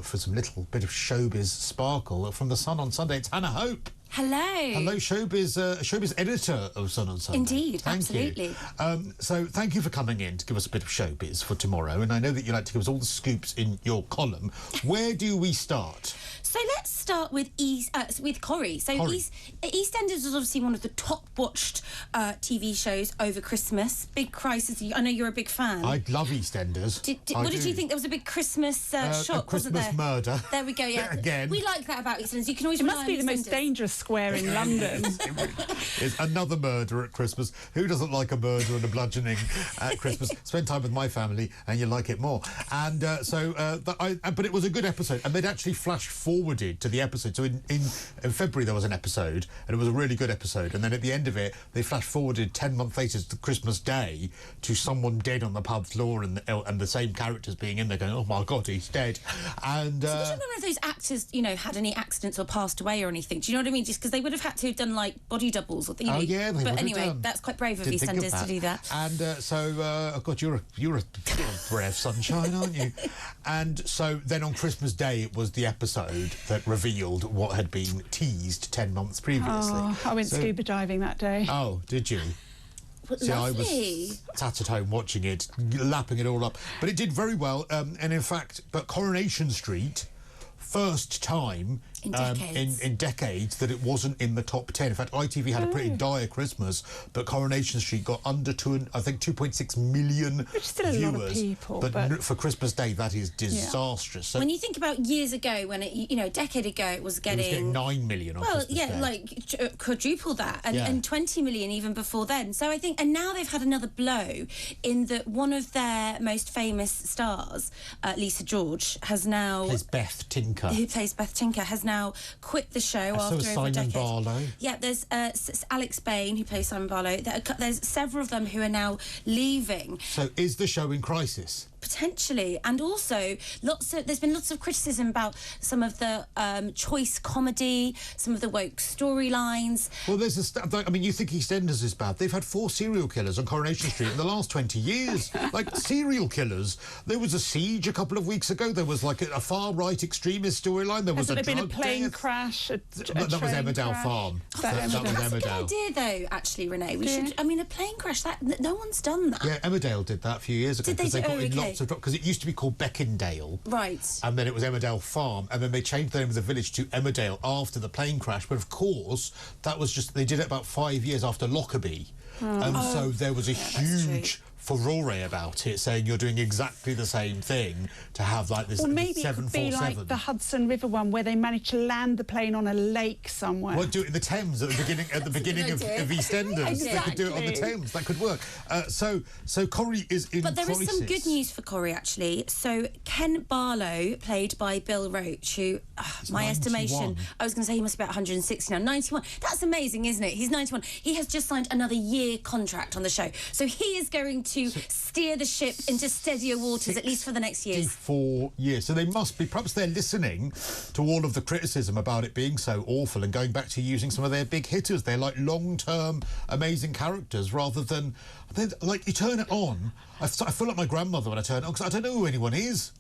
for some little bit of showbiz sparkle from The Sun on Sunday. It's Hannah Hope. Hello. Hello, showbiz editor of Sun on Sunday. Indeed, thank absolutely. You. So thank you for coming in to give us a bit of showbiz for tomorrow. And I know that you like to give us all the scoops in your column. Where do we start? So let's start with Corrie. So Corrie. EastEnders was obviously one of the top-watched TV shows over Christmas. Big crisis. I know you're a big fan. I love EastEnders. What did you think? There was a big Christmas shock, wasn't there? Christmas murder. There we go, yeah. Again. We like that about EastEnders. You can always It must be the most dangerous square in London. It's another murder at Christmas. Who doesn't like a murder and a bludgeoning at Christmas? Spend time with my family and you like it more. And but it was a good episode, and they'd actually flashed forwarded to the episode. So in February there was an episode, and it was a really good episode. And then at the end of it, they flash forwarded 10 months later to Christmas Day to someone dead on the pub floor, and the same characters being in there going, "Oh my God, he's dead." And so was none of those actors, had any accidents or passed away or anything? Do you know what I mean? Just because they would have had to have done like body doubles or things. Oh yeah, they but would anyway, have done. that's quite brave of EastEnders to do that. And oh God, you're a ray of sunshine, aren't you? And so then on Christmas Day, it was the episode that revealed what had been teased 10 months previously. Oh, I went scuba diving that day. Oh, did you? See, I was sat at home watching it, lapping it all up. But it did very well. And in fact, but Coronation Street, first time in decades that it wasn't in the top 10. In fact, ITV had a pretty dire Christmas, but Coronation Street got under 2.6 million Which is still a viewers. lot of people, but for Christmas Day, that is disastrous. So when you think about years ago, when a decade ago, it was getting 9 million on Christmas Day. like quadruple that, and 20 million even before then. So I think, and now they've had another blow in that one of their most famous stars, Lisa George, has now plays Beth Tinker. Who plays Beth Tinker has now quit the show after over Simon a decade. Barlow. Yeah, there's Alex Bain who plays Simon Barlow. There's several of them who are now leaving. So is the show in crisis? Potentially, and also there's been lots of criticism about some of the choice comedy, some of the woke storylines. Well, there's you think EastEnders is bad? They've had 4 serial killers on Coronation Street in the last 20 years. Like serial killers. There was a siege a couple of weeks ago. There was like a far right extremist storyline. There was Has there been a plane death. crash? That was Emmerdale Farm. That was That's a good Emmerdale. idea, though. Actually, Renee, we should. I mean, a plane crash. That no one's done that. Yeah, Emmerdale did that a few years ago because they got in lots of because it used to be called Beckendale, right? And then it was Emmerdale Farm, and then they changed the name of the village to Emmerdale after the plane crash. But of course, that was just they did it about 5 years after Lockerbie, and so there was a huge furore about it, saying you're doing exactly the same thing to have like this. Or maybe it could be like the Hudson River one, where they managed to land the plane on a lake somewhere. Well, do it in the Thames at the beginning of EastEnders. Exactly. They could do it on the Thames. That could work. So Corrie is in But there crisis. is some good news for Corrie, actually. So Ken Barlow, played by Bill Roache, who, my 91. estimation, I was going to say he must be about 160 now. 91. That's amazing, isn't it? He's 91. He has just signed another year contract on the show. So he is going to steer the ship into steadier waters, at least for the next years. 4 years. So they must be, perhaps they're listening to all of the criticism about it being so awful and going back to using some of their big hitters. They're like long-term amazing characters rather than, like, you turn it on. I feel like my grandmother when I turn it on because I don't know who anyone is.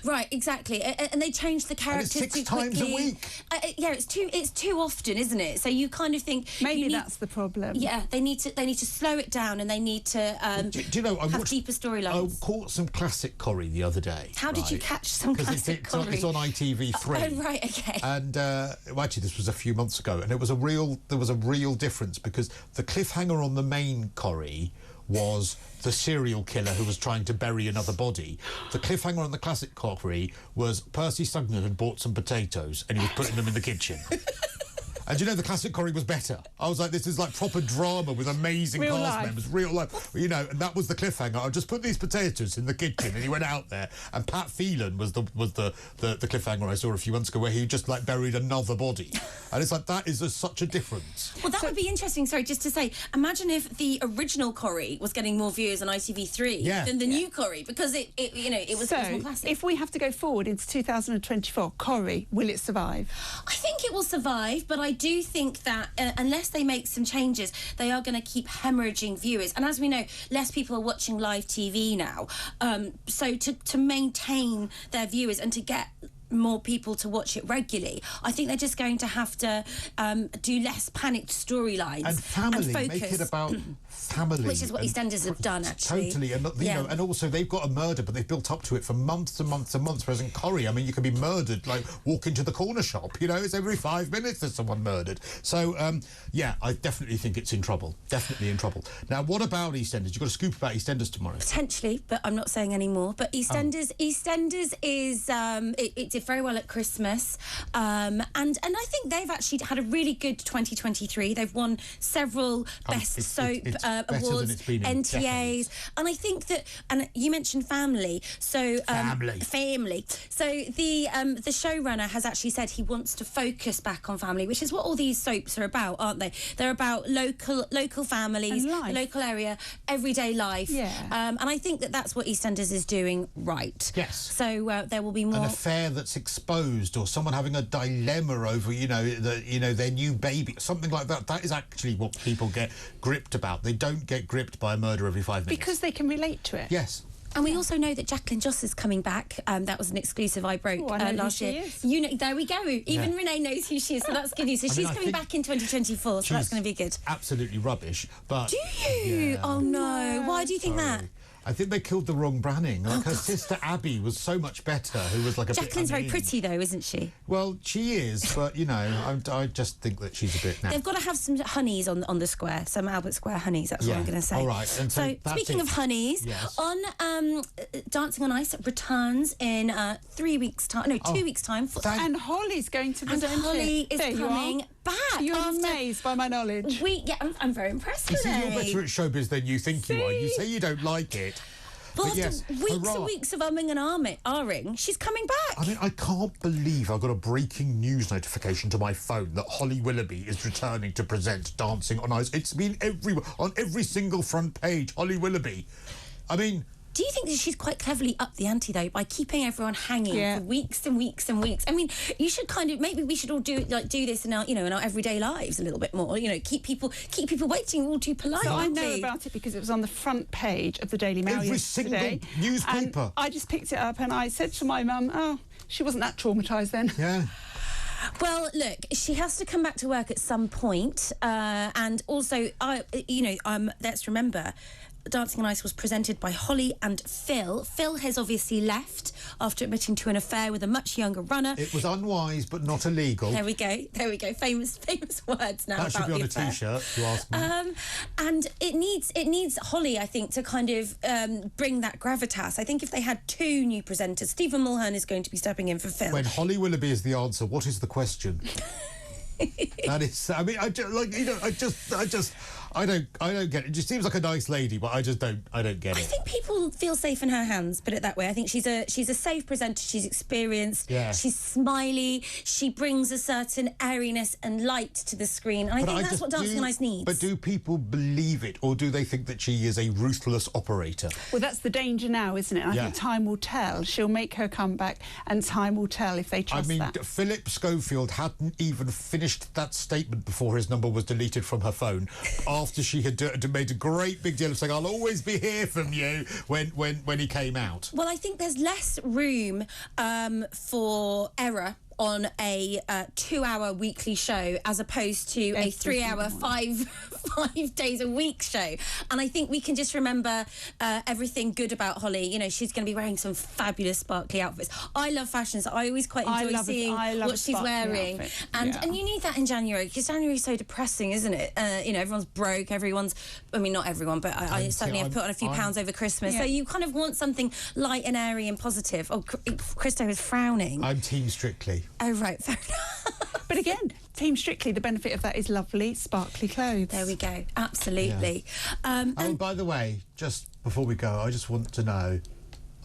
Right, exactly, and they changed the characters and it's 6 too quickly. times a week. Yeah, it's too often, isn't it? So you kind of think maybe that's the problem. Yeah, they need to slow it down, and they need to do you know, have deeper storylines. I caught some classic Corrie the other day. How did you catch some classic Corrie? It's on ITV3. Oh, right, okay. And actually, this was a few months ago, and there was a real difference because the cliffhanger on the main Corrie was the serial killer who was trying to bury another body. The cliffhanger on the classic Corrie was Percy Sugden had bought some potatoes and he was putting them in the kitchen. And you know, the classic Corrie was better. I was like, this is like proper drama with amazing cast members, real life. You know, and that was the cliffhanger. I just put these potatoes in the kitchen, and he went out there. And Pat Phelan was the cliffhanger I saw a few months ago, where he just like buried another body. And it's like that is such a difference. Well, that would be interesting. Sorry, just to say, imagine if the original Corrie was getting more viewers on ITV3 than the new Corrie, because it was more classic. If we have to go forward into 2024, Corrie, will it survive? I think it will survive, but I do think that unless they make some changes, they are going to keep hemorrhaging viewers. And as we know, less people are watching live TV now. So to maintain their viewers and to get more people to watch it regularly. I think they're just going to have to do less panicked storylines and family, and focus. make it about family, which is what EastEnders have done, actually. Totally, and you know, and also they've got a murder, but they've built up to it for months and months and months. Whereas in Corrie, I mean, you can be murdered, like walk into the corner shop. You know, it's every 5 minutes there's someone murdered. So yeah, I definitely think it's in trouble. Definitely in trouble. Now, what about EastEnders? You've got a scoop about EastEnders tomorrow. Potentially, but I'm not saying any more. But EastEnders is it did very well at Christmas, and I think they've actually had a really good 2023. They've won several best soap awards, NTAs, and I think that. And you mentioned family, so family. So the showrunner has actually said he wants to focus back on family, which is what all these soaps are about, aren't they? They're about local families, the local area, everyday life. Yeah. And I think that that's what EastEnders is doing right. Yes. So there will be more. An affair that's exposed, or someone having a dilemma over, their new baby, something like that. That is actually what people get gripped about. They don't get gripped by a murder every 5 minutes. Because they can relate to it. Yes. And we also know that Jacqueline Joss is coming back. That was an exclusive I broke last year. You know, there we go. Even Renee knows who she is, so that's good news. So she's coming back in 2024, so that's going to be good. Absolutely rubbish, but... Do you? Yeah. Oh, no. Why do you think that? I think they killed the wrong Branning. Like her sister Abby was so much better, who was like a Jacqueline's very pretty, though, isn't she? Well, she is, but, you know, I just think that she's a bit... They've got to have some honeys on the square, some Albert Square honeys, that's what I'm going to say. All right. And so speaking of honeys, on Dancing on Ice returns in 3 weeks' time, no, 2 weeks' time. And Holly's going to present it. And Holly is coming back. You're amazed by my knowledge. I'm very impressed. You see, you're better at showbiz than you think you are. You say you don't like it. Well, after weeks and weeks of umming and ahhing, she's coming back. I mean, I can't believe I got a breaking news notification to my phone that Holly Willoughby is returning to present Dancing on Ice. It's been on every single front page, Holly Willoughby. I mean... Do you think that she's quite cleverly upped the ante, though, by keeping everyone hanging for weeks and weeks and weeks? I mean, you should maybe we should all do this in our, in our everyday lives a little bit more. Keep people waiting all too polite. So I know about it because it was on the front page of the Daily Mail every single newspaper. And I just picked it up and I said to my mum, "Oh, she wasn't that traumatised then." Yeah. Well, look, she has to come back to work at some point, and also, let's remember. Dancing on Ice was presented by Holly and Phil. Phil has obviously left after admitting to an affair with a much younger runner. It was unwise, but not illegal. There we go. Famous words now. That should be on a T-shirt, if you ask me. And it needs Holly, I think, to kind of bring that gravitas. I think if they had two new presenters, Stephen Mulhern is going to be stepping in for Phil. When Holly Willoughby is the answer, what is the question? That is, I mean, I don't get it. It just seems like a nice lady, but I don't get it. I think people feel safe in her hands, put it that way. I think she's a safe presenter. She's experienced. Yeah. She's smiley. She brings a certain airiness and light to the screen. And I think that's what Dancing on Ice needs. But do people believe it, or do they think that she is a ruthless operator? Well, that's the danger now, isn't it? I think time will tell. She'll make her comeback, and time will tell if they trust that. I mean, Phillip Schofield hadn't even finished that statement before his number was deleted from her phone. After she had made a great big deal of saying, "I'll always be here from you," when he came out. Well, I think there's less room for error on a 2-hour weekly show as opposed to a 3-hour, 5 days a week show. And I think we can just remember everything good about Holly. She's going to be wearing some fabulous sparkly outfits. I love fashion, so I always quite enjoy seeing what she's wearing. And you need that in January, because January is so depressing, isn't it? Everyone's broke, not everyone, but I certainly have put on a few pounds over Christmas. So you kind of want something light and airy and positive. Oh, Cristo is frowning. I'm Team Strictly. Oh, right, fair enough. But again, Team Strictly, the benefit of that is lovely, sparkly clothes. There we go, absolutely. Yeah. And by the way, just before we go, I just want to know,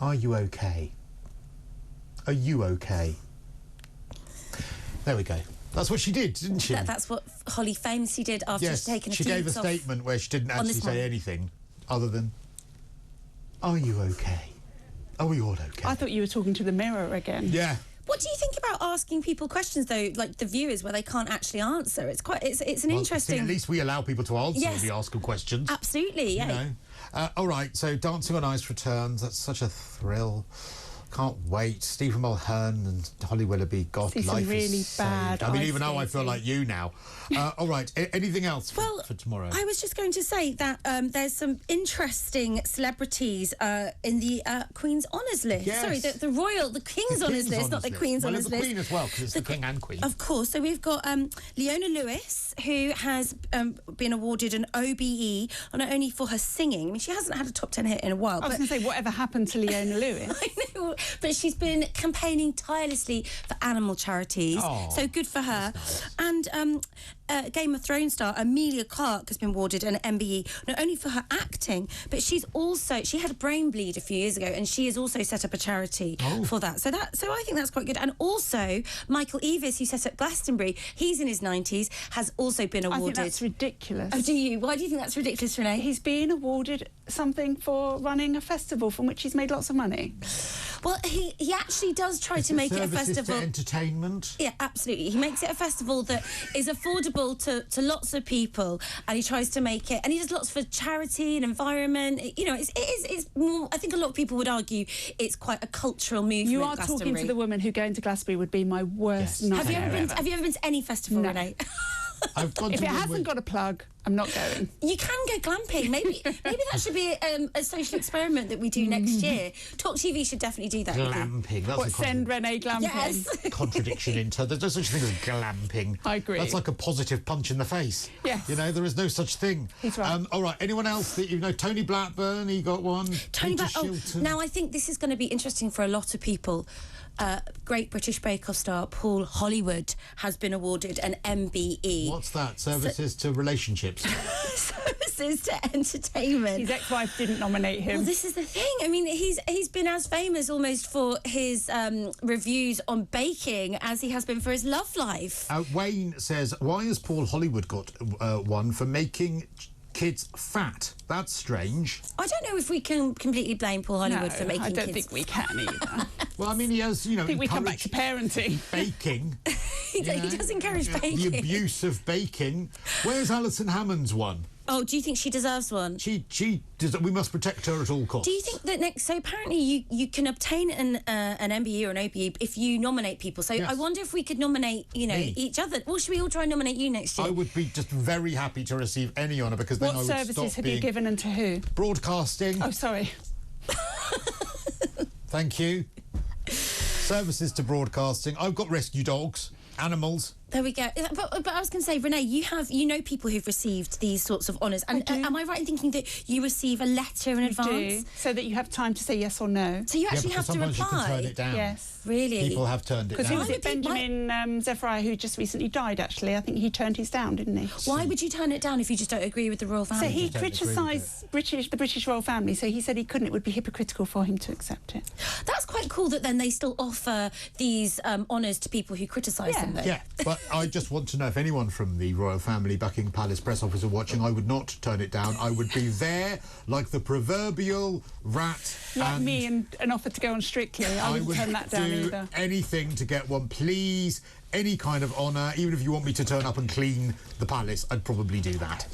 are you okay? Are you okay? There we go. That's what she did, didn't she? That's what Holly famously did after she'd taken a few weeks off. She gave a statement where she didn't actually say anything other than, are you okay? Are we all okay? I thought you were talking to the mirror again. Yeah. What do you think about asking people questions, though, like the viewers, where they can't actually answer? It's an interesting... See, at least we allow people to answer when we ask them questions. Absolutely, yeah. All right, so Dancing on Ice returns. That's such a thrill. can't wait. Stephen Mulhern and Holly Willoughby. God, see life some really is bad. I mean, even now I feel like you now. All right. Anything else for tomorrow? I was just going to say that there's some interesting celebrities in the Queen's Honours list. Yes. Sorry, the King's Honours list, not the Queen's Honours list. Well, the Queen as well, because it's the King and Queen. Of course. So we've got Leona Lewis, who has been awarded an OBE, not only for her singing. I mean, she hasn't had a top 10 hit in a while. I was going to say, whatever happened to Leona Lewis? I know, but she's been campaigning tirelessly for animal charities. Oh, so good for her. Nice. And Game of Thrones star Emilia Clarke has been awarded an MBE, not only for her acting, but she had a brain bleed a few years ago, and she has also set up a charity for that. So I think that's quite good. And also Michael Eavis, who set up Glastonbury, he's in his 90s, has also been awarded. I think that's ridiculous. Oh, do you? Why do you think that's ridiculous, Renee? He's being awarded something for running a festival from which he's made lots of money. Well, he actually does try to make it a festival. To entertainment. Yeah, absolutely. He makes it a festival that is affordable to lots of people, and he tries to make it. And he does lots for charity and environment. You know, it's more. I think a lot of people would argue it's quite a cultural movement. You are talking to the woman who going to Glastonbury would be my worst nightmare. Have you ever been to any festival, No. Renee? I've gone if to it hasn't got a plug, I'm not going. You can go glamping. Maybe that should be a social experiment that we do next year. talkTV should definitely do that. Glamping. That's Send Renee glamping? Yes. Contradiction into. There's no such thing as glamping. I agree. That's like a positive punch in the face. Yes. You know, there is no such thing. He's right. All right. Anyone else that you know? Tony Blackburn, he got one. Tony Peter Blackburn. Shilton. Now, I think this is going to be interesting for a lot of people. Great British Bake Off star Paul Hollywood has been awarded an MBE. What's that? Services to relationships. Services to entertainment. His ex-wife didn't nominate him. Well, this is the thing. I mean, he's been as famous almost for his reviews on baking as he has been for his love life. Wayne says, why has Paul Hollywood got one for making kids fat? That's strange. I don't know if we can completely blame Paul Hollywood for making kids. I don't think we can either. Well, I mean, he has, you know, I think we come back to parenting. Baking. He does encourage baking. The abuse of baking. Where's Alison Hammond's one? Oh, do you think she deserves one? She does. We must protect her at all costs. Do you think that next? So apparently, you can obtain an MBE or an OBE if you nominate people. So yes. I wonder if we could nominate, each other. Well, should we all try and nominate you next year? I would be just very happy to receive any honour because then I would stop being... What services have you given and to who? Broadcasting. Oh, sorry. Thank you. Services to broadcasting. I've got rescue dogs, animals. There we go. But I was going to say, Renee, you know people who've received these sorts of honours. And am I right in thinking that you receive a letter in advance? Do, so that you have time to say yes or no. So you actually have to reply? Sometimes you can turn it down. Yes. Really? People have turned it down. Because who was it, Benjamin Zephyriah, who just recently died, actually? I think he turned his down, didn't he? Why would you turn it down if you just don't agree with the royal family? So he criticised the British royal family, so he said he couldn't. It would be hypocritical for him to accept it. That's quite cool that then they still offer these honours to people who criticise them, though. Yeah, but I just want to know if anyone from the royal family, Buckingham Palace press office are watching. I would not turn it down. I would be there like the proverbial rat. Like me and an offer to go on Strictly. I wouldn't turn that down either. I would do anything to get one, please. Any kind of honour, even if you want me to turn up and clean the palace, I'd probably do that.